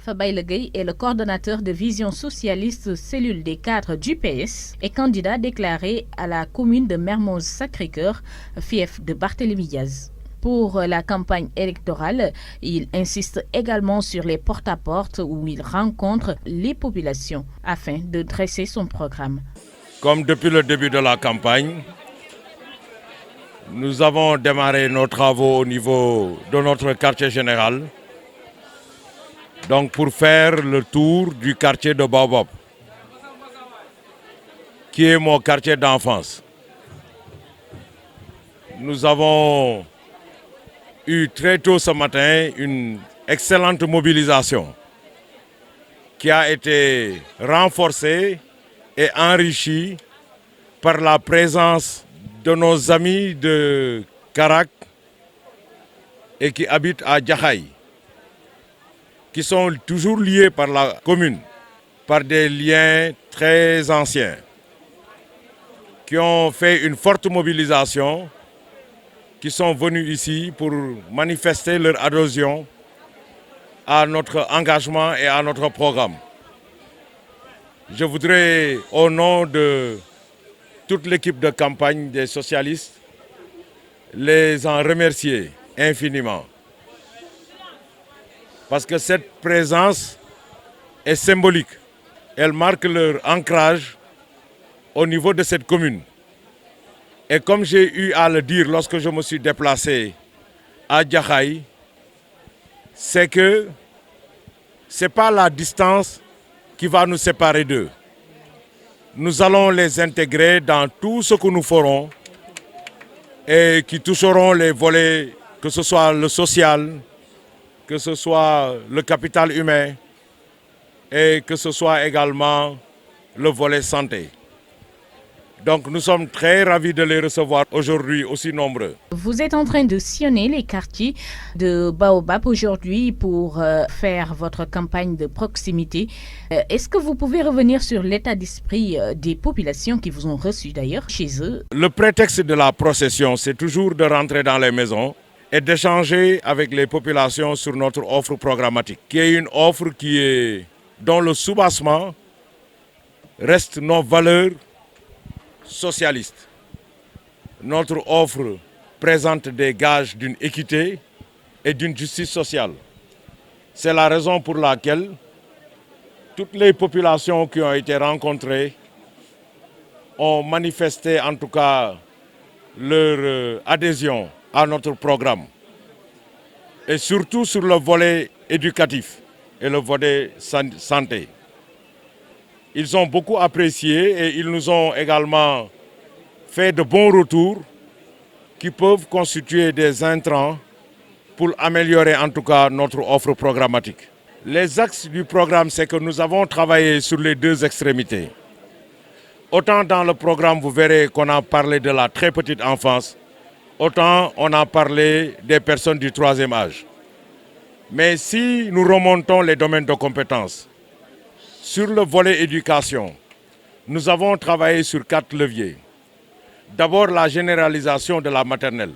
Alpha Baïlegay est le coordonnateur de Vision Socialiste cellule des cadres du PS et candidat déclaré à la commune de Mermoz-Sacré-Cœur, fief de Barthélémy Diaz. Pour la campagne électorale, il insiste également sur les porte-à-porte où il rencontre les populations afin de dresser son programme. Comme depuis le début de la campagne, nous avons démarré nos travaux au niveau de notre quartier général, donc pour faire le tour du quartier de Baobab, qui est mon quartier d'enfance. Nous avons eu très tôt ce matin une excellente mobilisation qui a été renforcée et enrichie par la présence de nos amis de Karak et qui habitent à Djahaï, qui sont toujours liés par la commune, par des liens très anciens, qui ont fait une forte mobilisation, qui sont venus ici pour manifester leur adhésion à notre engagement et à notre programme. Je voudrais, au nom de toute l'équipe de campagne des socialistes, les en remercier infiniment. Parce que cette présence est symbolique. Elle marque leur ancrage au niveau de cette commune. Et comme j'ai eu à le dire lorsque je me suis déplacé à Djahaï, c'est que ce n'est pas la distance qui va nous séparer d'eux. Nous allons les intégrer dans tout ce que nous ferons et qui toucheront les volets, que ce soit le social, que ce soit le capital humain et que ce soit également le volet santé. Donc nous sommes très ravis de les recevoir aujourd'hui aussi nombreux. Vous êtes en train de sillonner les quartiers de Baobab aujourd'hui pour faire votre campagne de proximité. Est-ce que vous pouvez revenir sur l'état d'esprit des populations qui vous ont reçu d'ailleurs chez eux? Le prétexte de la procession, c'est toujours de rentrer dans les maisons et d'échanger avec les populations sur notre offre programmatique, qui est une offre dont le soubassement reste nos valeurs socialistes. Notre offre présente des gages d'une équité et d'une justice sociale. C'est la raison pour laquelle toutes les populations qui ont été rencontrées ont manifesté en tout cas leur adhésion à notre programme. Et surtout sur le volet éducatif et le volet santé. Ils ont beaucoup apprécié et ils nous ont également fait de bons retours qui peuvent constituer des intrants pour améliorer en tout cas notre offre programmatique. Les axes du programme, c'est que nous avons travaillé sur les deux extrémités. Autant dans le programme, vous verrez qu'on a parlé de la très petite enfance, autant on a parlé des personnes du troisième âge. Mais si nous remontons les domaines de compétences, sur le volet éducation, nous avons travaillé sur 4 leviers. D'abord, la généralisation de la maternelle,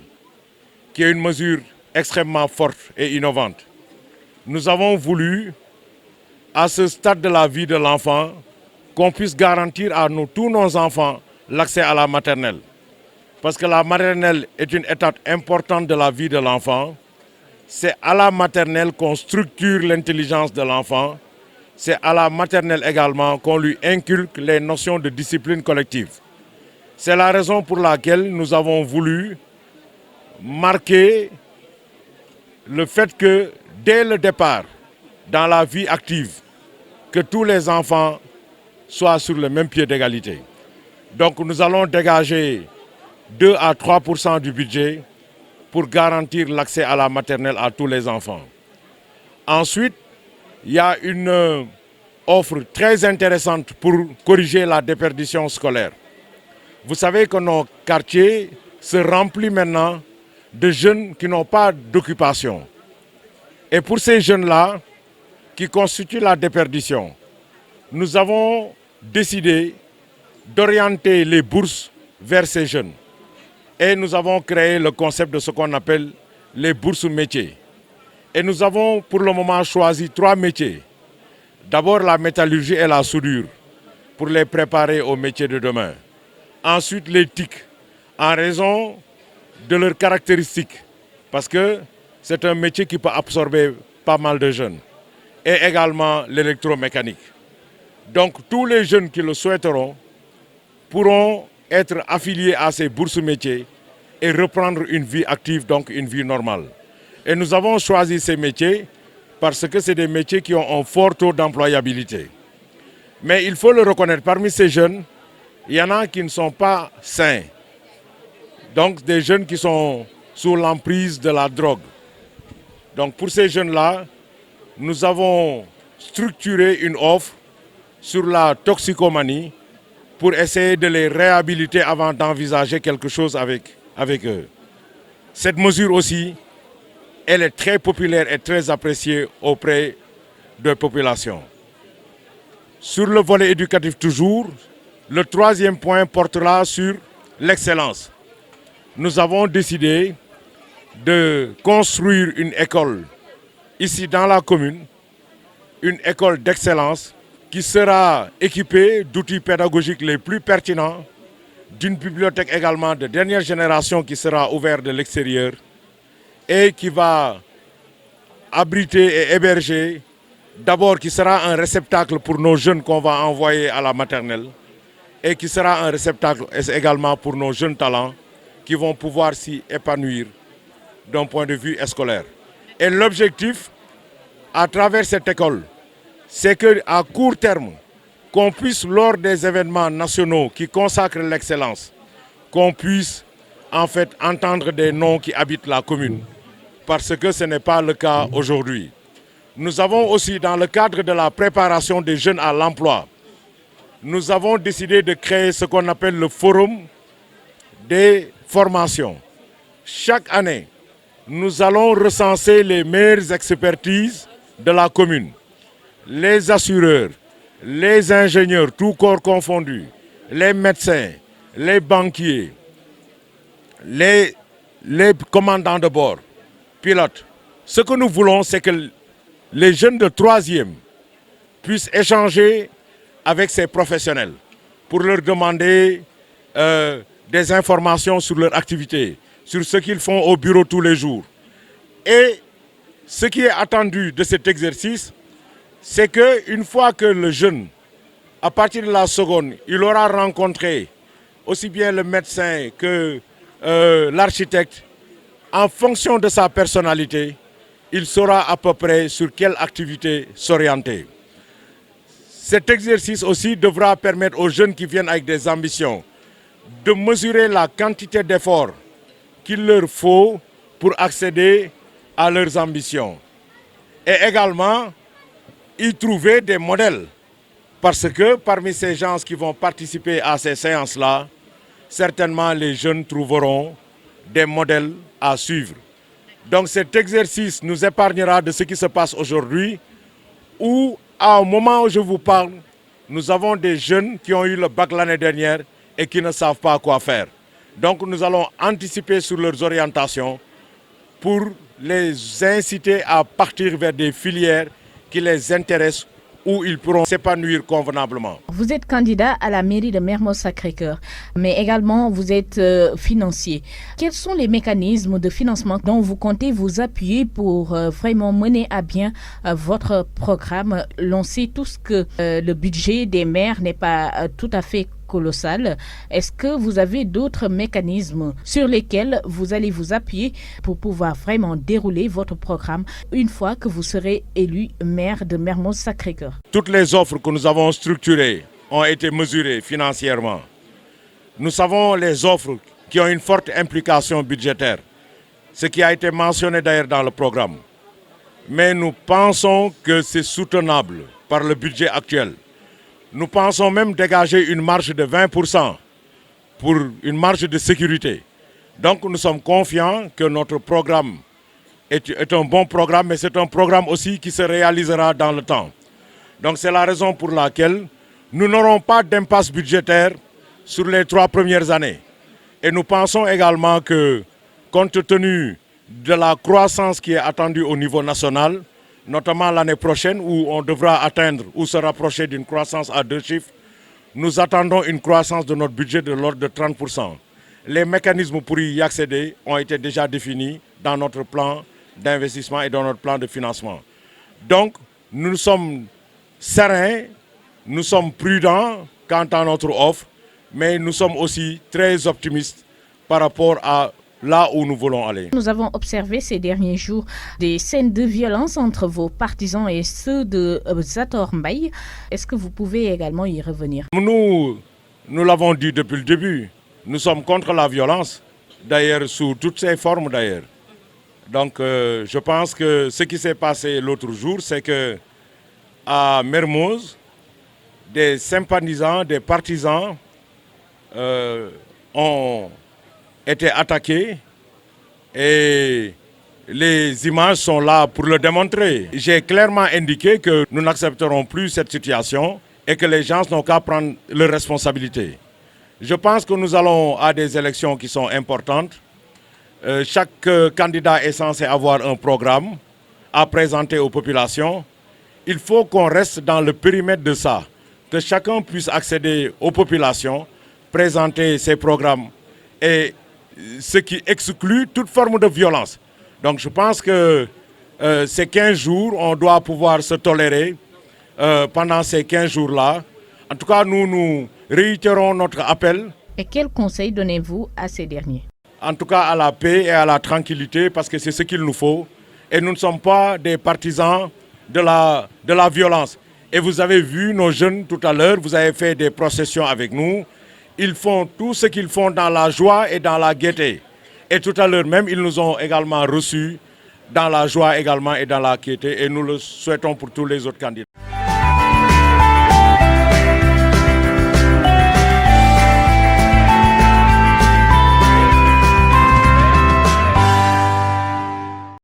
qui est une mesure extrêmement forte et innovante. Nous avons voulu, à ce stade de la vie de l'enfant, qu'on puisse garantir à tous nos enfants l'accès à la maternelle. Parce que la maternelle est une étape importante de la vie de l'enfant. C'est à la maternelle qu'on structure l'intelligence de l'enfant. C'est à la maternelle également qu'on lui inculque les notions de discipline collective. C'est la raison pour laquelle nous avons voulu marquer le fait que dès le départ, dans la vie active, que tous les enfants soient sur le même pied d'égalité. Donc nous allons dégager 2 à 3% du budget pour garantir l'accès à la maternelle à tous les enfants. Ensuite, il y a une offre très intéressante pour corriger la déperdition scolaire. Vous savez que nos quartiers se remplissent maintenant de jeunes qui n'ont pas d'occupation. Et pour ces jeunes-là, qui constituent la déperdition, nous avons décidé d'orienter les bourses vers ces jeunes. Et nous avons créé le concept de ce qu'on appelle les bourses métiers. Et nous avons pour le moment choisi 3 métiers D'abord la métallurgie et la soudure pour les préparer au métier de demain. Ensuite les TIC en raison de leurs caractéristiques parce que c'est un métier qui peut absorber pas mal de jeunes. Et également l'électromécanique. Donc tous les jeunes qui le souhaiteront pourront être affiliés à ces bourses métiers et reprendre une vie active, donc une vie normale. Et nous avons choisi ces métiers parce que c'est des métiers qui ont un fort taux d'employabilité. Mais il faut le reconnaître, parmi ces jeunes, il y en a qui ne sont pas sains. Donc des jeunes qui sont sous l'emprise de la drogue. Donc pour ces jeunes-là, nous avons structuré une offre sur la toxicomanie pour essayer de les réhabiliter avant d'envisager quelque chose avec eux. Cette mesure aussi, elle est très populaire et très appréciée auprès de la population. Sur le volet éducatif toujours, le troisième point portera sur l'excellence. Nous avons décidé de construire une école ici dans la commune, une école d'excellence qui sera équipée d'outils pédagogiques les plus pertinents, d'une bibliothèque également de dernière génération qui sera ouverte de l'extérieur et qui va abriter et héberger, d'abord qui sera un réceptacle pour nos jeunes qu'on va envoyer à la maternelle et qui sera un réceptacle également pour nos jeunes talents qui vont pouvoir s'y épanouir d'un point de vue scolaire. Et l'objectif, à travers cette école, c'est qu'à court terme, qu'on puisse, lors des événements nationaux qui consacrent l'excellence, qu'on puisse en fait entendre des noms qui habitent la commune, parce que ce n'est pas le cas aujourd'hui. Nous avons aussi, dans le cadre de la préparation des jeunes à l'emploi, nous avons décidé de créer ce qu'on appelle le forum des formations. Chaque année, nous allons recenser les meilleures expertises de la commune, les assureurs, les ingénieurs, tous corps confondus, les médecins, les banquiers, les commandants de bord, pilotes. Ce que nous voulons, c'est que les jeunes de troisième puissent échanger avec ces professionnels pour leur demander des informations sur leur activité, sur ce qu'ils font au bureau tous les jours. Et ce qui est attendu de cet exercice, c'est qu'une fois que le jeune, à partir de la seconde, il aura rencontré aussi bien le médecin que l'architecte, en fonction de sa personnalité, il saura à peu près sur quelle activité s'orienter. Cet exercice aussi devra permettre aux jeunes qui viennent avec des ambitions de mesurer la quantité d'efforts qu'il leur faut pour accéder à leurs ambitions. Et également, y trouver des modèles. Parce que parmi ces gens qui vont participer à ces séances-là, certainement les jeunes trouveront des modèles à suivre. Donc cet exercice nous épargnera de ce qui se passe aujourd'hui, où au moment où je vous parle, nous avons des jeunes qui ont eu le bac l'année dernière et qui ne savent pas quoi faire. Donc nous allons anticiper sur leurs orientations pour les inciter à partir vers des filières qui les intéressent, où ils pourront s'épanouir convenablement. Vous êtes candidat à la mairie de Mermoz-Sacré-Cœur, mais également vous êtes financier. Quels sont les mécanismes de financement dont vous comptez vous appuyer pour vraiment mener à bien votre programme? L'on sait tous que le budget des maires n'est pas tout à fait colossal. Est-ce que vous avez d'autres mécanismes sur lesquels vous allez vous appuyer pour pouvoir vraiment dérouler votre programme une fois que vous serez élu maire de Mermoz-Sacré-Cœur? Toutes les offres que nous avons structurées ont été mesurées financièrement. Nous savons les offres qui ont une forte implication budgétaire, ce qui a été mentionné d'ailleurs dans le programme. Mais nous pensons que c'est soutenable par le budget actuel. Nous pensons même dégager une marge de 20% pour une marge de sécurité. Donc nous sommes confiants que notre programme est un bon programme, mais c'est un programme aussi qui se réalisera dans le temps. Donc c'est la raison pour laquelle nous n'aurons pas d'impasse budgétaire sur les 3 premières années. Et nous pensons également que, compte tenu de la croissance qui est attendue au niveau national, notamment l'année prochaine où on devra atteindre ou se rapprocher d'une croissance à 2 chiffres, nous attendons une croissance de notre budget de l'ordre de 30%. Les mécanismes pour y accéder ont été déjà définis dans notre plan d'investissement et dans notre plan de financement. Donc, nous sommes sereins, nous sommes prudents quant à notre offre, mais nous sommes aussi très optimistes par rapport à là où nous voulons aller. Nous avons observé ces derniers jours des scènes de violence entre vos partisans et ceux de Zator Mbaye. Est-ce que vous pouvez également y revenir? Nous l'avons dit depuis le début, nous sommes contre la violence, d'ailleurs sous toutes ses formes d'ailleurs. Donc je pense que ce qui s'est passé l'autre jour, c'est que à Mermoz, des sympathisants, des partisans ont été attaqués et les images sont là pour le démontrer. J'ai clairement indiqué que nous n'accepterons plus cette situation et que les gens n'ont qu'à prendre leurs responsabilités. Je pense que nous allons à des élections qui sont importantes. Chaque candidat est censé avoir un programme à présenter aux populations. Il faut qu'on reste dans le périmètre de ça, que chacun puisse accéder aux populations, présenter ses programmes et ce qui exclut toute forme de violence. Donc je pense que ces 15 jours, on doit pouvoir se tolérer pendant ces 15 jours-là. En tout cas, nous réitérons notre appel. Et quel conseil donnez-vous à ces derniers? En tout cas, à la paix et à la tranquillité, parce que c'est ce qu'il nous faut. Et nous ne sommes pas des partisans de la violence. Et vous avez vu nos jeunes tout à l'heure, vous avez fait des processions avec nous. Ils font tout ce qu'ils font dans la joie et dans la gaieté. Et tout à l'heure même, ils nous ont également reçus dans la joie également et dans la gaieté. Et nous le souhaitons pour tous les autres candidats.